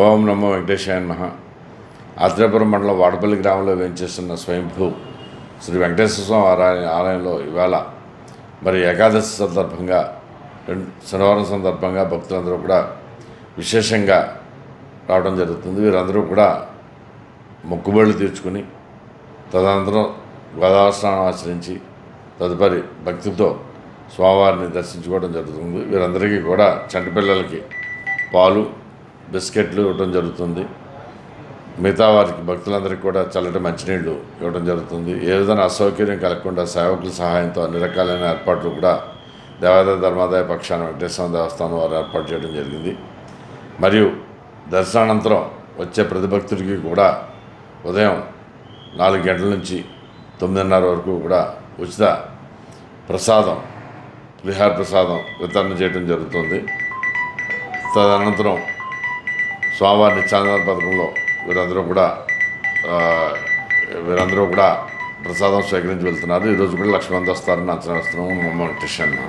ఓం నమో వెంకటేశాయ నమః. ఆత్రేయపురం మండలం వాడపల్లి గ్రామంలో వేంచేస్తున్న స్వయంభూ శ్రీ వెంకటేశ్వర స్వామి ఆలయంలో ఇవాళ మరి ఏకాదశి సందర్భంగా శనివారం సందర్భంగా భక్తులందరూ కూడా విశేషంగా రావడం జరుగుతుంది. వీరందరూ కూడా మొక్కుబళ్ళు తీర్చుకుని తదనంతరం గోదావరి స్నానం ఆచరించి తదుపరి భక్తితో స్వామివారిని దర్శించుకోవడం జరుగుతుంది. వీరందరికీ కూడా చంటి పిల్లలకి పాలు బిస్కెట్లు ఇవ్వడం జరుగుతుంది. మిగతా వారికి భక్తులందరికీ కూడా చల్లటి మంచినీళ్ళు ఇవ్వడం జరుగుతుంది. ఏ విధంగా అసౌకర్యం కలగకుండా సేవకుల సహాయంతో అన్ని రకాలైన ఏర్పాట్లు కూడా దేవాదాయ ధర్మాదాయ పక్షాన వెంకటేశ్వర దేవస్థానం వారు ఏర్పాటు చేయడం జరిగింది. మరియు దర్శనానంతరం వచ్చే ప్రతి భక్తుడికి కూడా ఉదయం 4 గంటల నుంచి 9:30 వరకు కూడా ఉచిత ప్రసాదం విహార ప్రసాదం వితరణ చేయడం జరుగుతుంది. తదనంతరం స్వామివారి నిత్యానంద పథకంలో వీరందరూ కూడా ప్రసాదం స్వీకరించి వెళ్తున్నారు. ఈరోజు కూడా 1,00,000 మంది వస్తారని అంచనా వేస్తున్నాము. వెంకటేశ్వర.